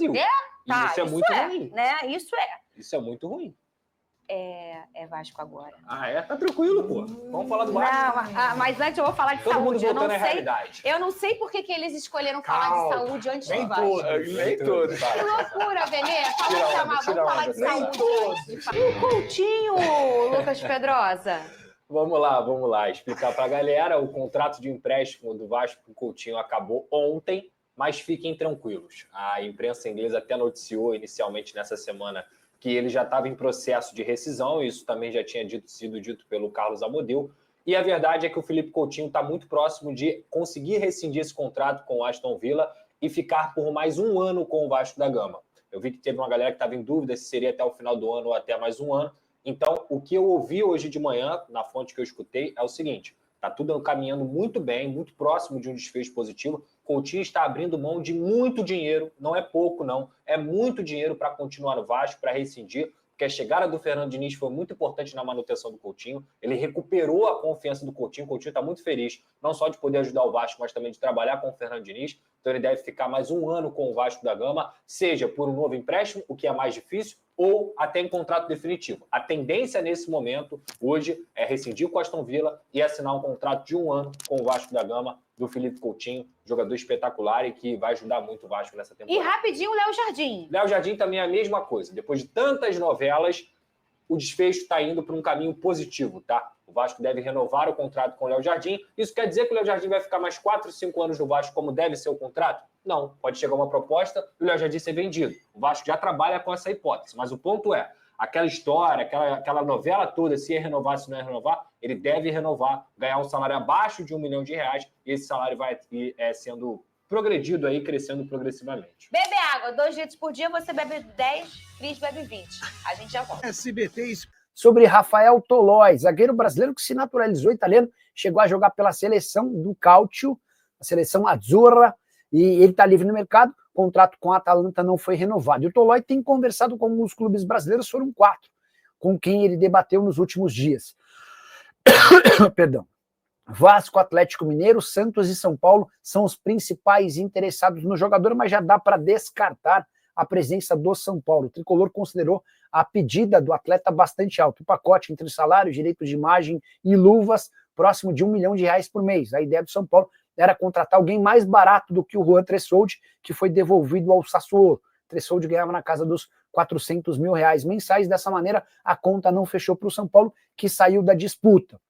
Brasil. Tá, Isso é muito ruim. Né? Isso é. Isso é muito ruim. É Vasco agora. Tá tranquilo, pô. Vamos falar do Vasco. Não, mas antes eu vou falar de Todo saúde. mundo voltando à realidade. Eu não sei por que eles escolheram falar de saúde antes do Vasco. Nem todos. Que loucura, Benê. Vamos falar de saúde. E o Coutinho, Lucas Pedrosa? Vamos lá. Explicar pra galera. O contrato de empréstimo do Vasco com o Coutinho acabou ontem, mas fiquem tranquilos. A imprensa inglesa até noticiou inicialmente nessa semana que ele já estava em processo de rescisão, isso também já tinha sido dito pelo Carlos Amodeu, e a verdade é que o Felipe Coutinho está muito próximo de conseguir rescindir esse contrato com o Aston Villa e ficar por mais um ano com o Vasco da Gama. Eu vi que teve uma galera que estava em dúvida se seria até o final do ano ou até mais um ano, então o que eu ouvi hoje de manhã, na fonte que eu escutei, é o seguinte: está tudo caminhando muito bem, muito próximo de um desfecho positivo. Coutinho está abrindo mão de muito dinheiro, não é pouco não, é muito dinheiro para continuar no Vasco, para rescindir, porque a chegada do Fernando Diniz foi muito importante na manutenção do Coutinho, ele recuperou a confiança do Coutinho, o Coutinho está muito feliz, não só de poder ajudar o Vasco, mas também de trabalhar com o Fernando Diniz, então ele deve ficar mais um ano com o Vasco da Gama, seja por um novo empréstimo, o que é mais difícil, ou até em contrato definitivo. A tendência nesse momento, hoje, é rescindir com o Aston Villa e assinar um contrato de um ano com o Vasco da Gama, do Felipe Coutinho, jogador espetacular e que vai ajudar muito o Vasco nessa temporada. E rapidinho, o Léo Jardim. Léo Jardim também é a mesma coisa. Depois de tantas novelas, o desfecho está indo para um caminho positivo, tá? O Vasco deve renovar o contrato com o Léo Jardim. Isso quer dizer que o Léo Jardim vai ficar mais 4, 5 anos no Vasco, como deve ser o contrato? Não. Pode chegar uma proposta e o Léo Jardim ser vendido. O Vasco já trabalha com essa hipótese. Mas o ponto é, aquela história, aquela novela toda, se ia renovar, se não ia renovar, ele deve renovar, ganhar um salário abaixo de R$1 milhão, e esse salário vai sendo progredido aí, crescendo progressivamente. Bebe água, 2 litros por dia, você bebe 10, Cris bebe 20. A gente já volta. SBT. Sobre Rafael Tolói, zagueiro brasileiro que se naturalizou italiano, chegou a jogar pela seleção do Calcio, a seleção Azzurra, e ele está livre no mercado, o contrato com a Atalanta não foi renovado. E o Tolói tem conversado com alguns clubes brasileiros, foram 4, com quem ele debateu nos últimos dias. Perdão. Vasco, Atlético Mineiro, Santos e São Paulo são os principais interessados no jogador, mas já dá para descartar a presença do São Paulo. O tricolor considerou a pedida do atleta bastante alta. O pacote entre salário, direitos de imagem e luvas, próximo de R$1 milhão por mês. A ideia do São Paulo era contratar alguém mais barato do que o Juan Tressoldi, que foi devolvido ao Sassuolo. Tressoldi ganhava na casa dos R$400 mil mensais. Dessa maneira, a conta não fechou para o São Paulo, que saiu da disputa.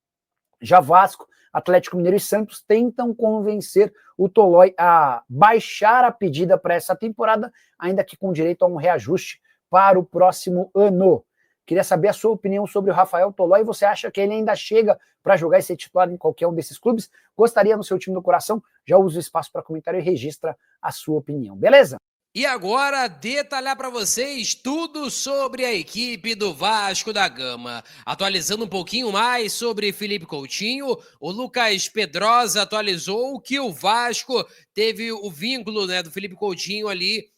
Já Vasco, Atlético Mineiro e Santos tentam convencer o Tolói a baixar a pedida para essa temporada, ainda que com direito a um reajuste para o próximo ano. Queria saber a sua opinião sobre o Rafael Tolói. Você acha que ele ainda chega para jogar e ser titular em qualquer um desses clubes? Gostaria no seu time do coração? Já usa o espaço para comentário e registra a sua opinião. Beleza? E agora, detalhar para vocês tudo sobre a equipe do Vasco da Gama. Atualizando um pouquinho mais sobre Felipe Coutinho, o Lucas Pedrosa atualizou que o Vasco teve o vínculo, né, do Felipe Coutinho ali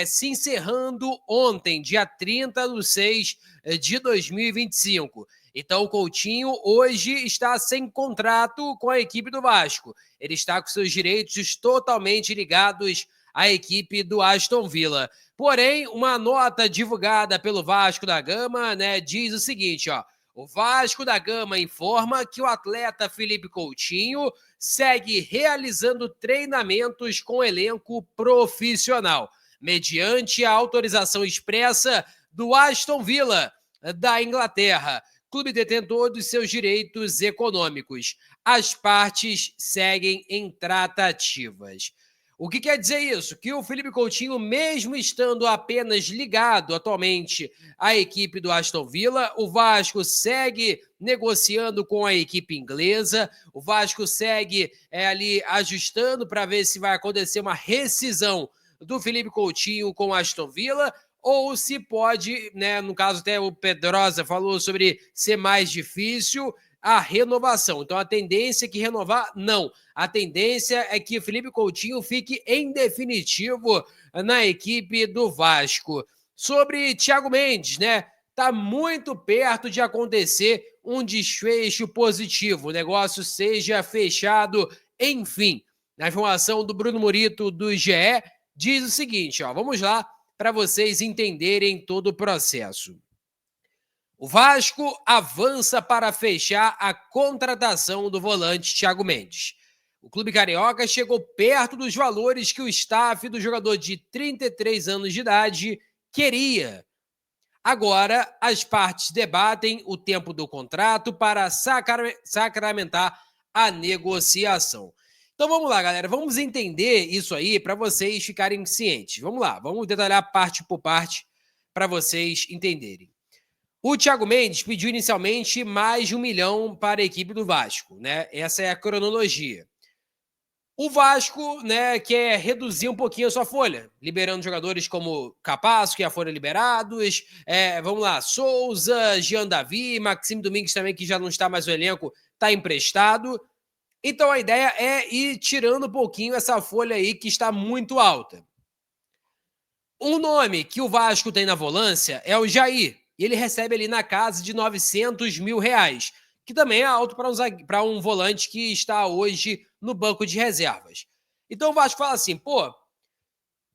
se encerrando ontem, dia 30/6/2025. Então o Coutinho hoje está sem contrato com a equipe do Vasco. Ele está com seus direitos totalmente ligados a equipe do Aston Villa. Porém, uma nota divulgada pelo Vasco da Gama, né, diz o seguinte, ó: o Vasco da Gama informa que o atleta Felipe Coutinho segue realizando treinamentos com elenco profissional, mediante a autorização expressa do Aston Villa, da Inglaterra, clube detentor dos seus direitos econômicos. As partes seguem em tratativas. O que quer dizer isso? Que o Felipe Coutinho, mesmo estando apenas ligado atualmente à equipe do Aston Villa, o Vasco segue negociando com a equipe inglesa, o Vasco segue ali ajustando para ver se vai acontecer uma rescisão do Felipe Coutinho com o Aston Villa, ou se pode, né, no caso até o Pedrosa falou sobre ser mais difícil, a renovação. Então a tendência é que renovar, não. A tendência é que o Felipe Coutinho fique em definitivo na equipe do Vasco. Sobre Thiago Mendes, né? Tá muito perto de acontecer um desfecho positivo. O negócio seja fechado, enfim. Na informação do Bruno Murito do GE, diz o seguinte, ó, vamos lá. para vocês entenderem todo o processo. O Vasco avança para fechar a contratação do volante Thiago Mendes. O clube carioca chegou perto dos valores que o staff do jogador de 33 anos de idade queria. Agora, as partes debatem o tempo do contrato para sacramentar a negociação. Então vamos lá, galera. Vamos entender isso aí para vocês ficarem cientes. Vamos lá, vamos detalhar parte por parte para vocês entenderem. O Thiago Mendes pediu inicialmente mais de 1 milhão para a equipe do Vasco, né? Essa é a cronologia. O Vasco, né, quer reduzir um pouquinho a sua folha, liberando jogadores como Capasso, que já foram liberados, vamos lá, Souza, Jean Davi, Maxime Domingues também, que já não está mais no elenco, está emprestado. Então a ideia é ir tirando um pouquinho essa folha aí que está muito alta. Um nome que o Vasco tem na volância é o Jair, e ele recebe ali na casa de R$900 mil, que também é alto para um volante que está hoje no banco de reservas. Então o Vasco fala assim, pô,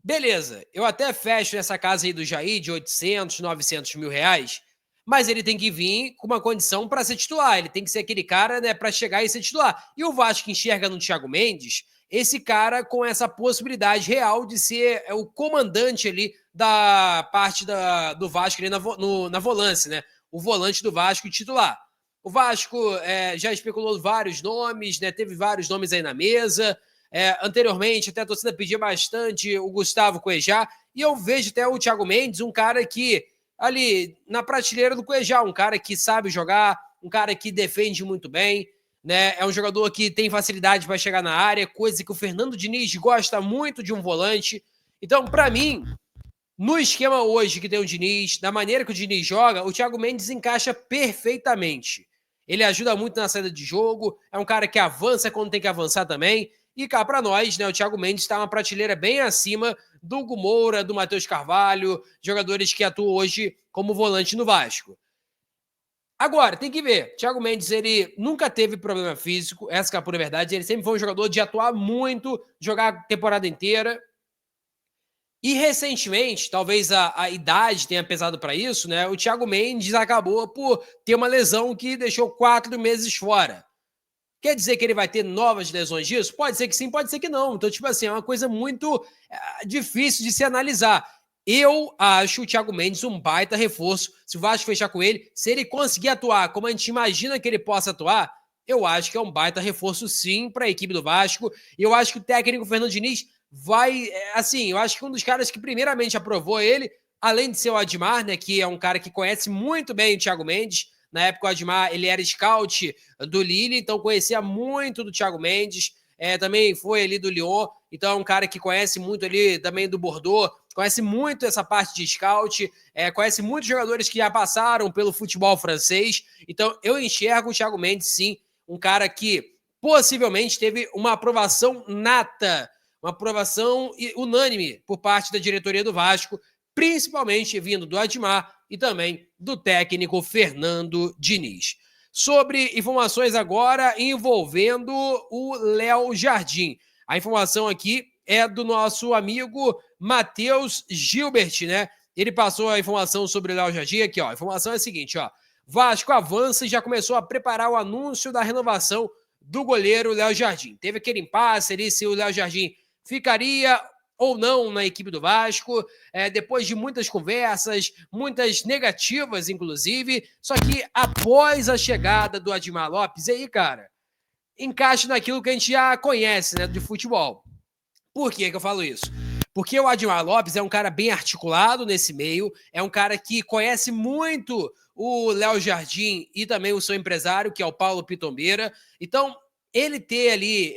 beleza, eu até fecho essa casa aí do Jair de 800, 900 mil reais, mas ele tem que vir com uma condição para ser titular, ele tem que ser aquele cara, né, para chegar e ser titular. E o Vasco enxerga no Thiago Mendes esse cara com essa possibilidade real de ser o comandante ali da parte do Vasco ali na volância, né? O volante do Vasco titular. O Vasco já especulou vários nomes, né? Teve vários nomes aí na mesa. Anteriormente, até a torcida pedia bastante o Gustavo Cuejá. E eu vejo até o Thiago Mendes, um cara que, ali na prateleira do Cuejá, um cara que sabe jogar, um cara que defende muito bem, né? É um jogador que tem facilidade para chegar na área, coisa que o Fernando Diniz gosta muito de um volante. Então, para mim, no esquema hoje que tem o Diniz, da maneira que o Diniz joga, o Thiago Mendes encaixa perfeitamente. Ele ajuda muito na saída de jogo, é um cara que avança quando tem que avançar também. E cá para nós, né, o Thiago Mendes está uma prateleira bem acima do Hugo Moura, do Matheus Carvalho, jogadores que atuam hoje como volante no Vasco. Agora, tem que ver, Thiago Mendes, ele nunca teve problema físico, essa é a pura verdade, ele sempre foi um jogador de atuar muito, jogar a temporada inteira. E recentemente, talvez a idade tenha pesado para isso, né? O Thiago Mendes acabou por ter uma lesão que deixou 4 meses fora. Quer dizer que ele vai ter novas lesões disso? Pode ser que sim, pode ser que não. Então, tipo assim, é uma coisa muito difícil de se analisar. Eu acho o Thiago Mendes um baita reforço. Se o Vasco fechar com ele, se ele conseguir atuar como a gente imagina que ele possa atuar, eu acho que é um baita reforço sim para a equipe do Vasco. E eu acho que o técnico Fernando Diniz vai, assim, eu acho que um dos caras que primeiramente aprovou ele, além de ser o Admar, né, que é um cara que conhece muito bem o Thiago Mendes. Na época o Admar, ele era scout do Lille, então conhecia muito do Thiago Mendes, também foi ali do Lyon, então é um cara que conhece muito ali também do Bordeaux, conhece muito essa parte de scout, conhece muitos jogadores que já passaram pelo futebol francês, então eu enxergo o Thiago Mendes, sim, um cara que possivelmente teve uma aprovação nata, uma aprovação unânime por parte da diretoria do Vasco, principalmente vindo do Admar e também do técnico Fernando Diniz. Sobre informações agora envolvendo o Léo Jardim. A informação aqui é do nosso amigo Matheus Gilbert, né? Ele passou a informação sobre o Léo Jardim aqui, ó. A informação é a seguinte, ó. Vasco avança e já começou a preparar o anúncio da renovação do goleiro Léo Jardim. Teve aquele impasse ali se o Léo Jardim ficaria ou não na equipe do Vasco, depois de muitas conversas, muitas negativas, inclusive, só que após a chegada do Admar Lopes, aí, cara, encaixa naquilo que a gente já conhece, né, de futebol. Por que eu falo isso? Porque o Admar Lopes é um cara bem articulado nesse meio, é um cara que conhece muito o Léo Jardim e também o seu empresário, que é o Paulo Pitombeira. Então, ele ter ali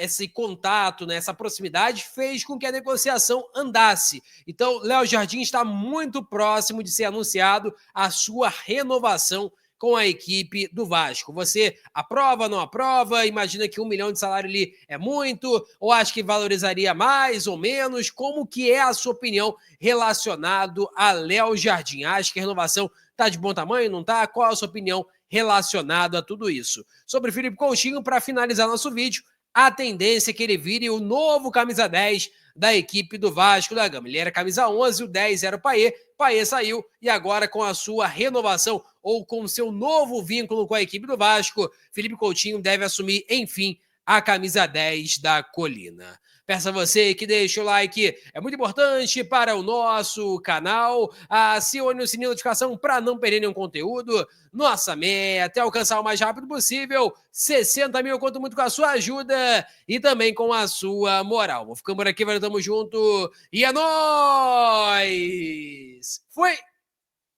esse contato, né, essa proximidade, fez com que a negociação andasse. Então, Léo Jardim está muito próximo de ser anunciado a sua renovação com a equipe do Vasco. Você aprova, não aprova? Imagina que 1 milhão de salário ali é muito? Ou acha que valorizaria mais ou menos? Como que é a sua opinião relacionado a Léo Jardim? Acha que a renovação está de bom tamanho? Não está? Qual a sua opinião relacionado a tudo isso? Sobre Felipe Coutinho, para finalizar nosso vídeo, a tendência é que ele vire o novo camisa 10 da equipe do Vasco da Gama. Ele era camisa 11, o 10 era o Payet. Payet saiu e agora com a sua renovação ou com seu novo vínculo com a equipe do Vasco, Felipe Coutinho deve assumir, enfim, a camisa 10 da Colina. Peço a você que deixe o like, é muito importante para o nosso canal. Acione o sininho de notificação para não perder nenhum conteúdo. Nossa meta é alcançar o mais rápido possível 60 mil, eu conto muito com a sua ajuda e também com a sua moral. Vou ficando por aqui, valeu, tamo junto e é nóis! Fui!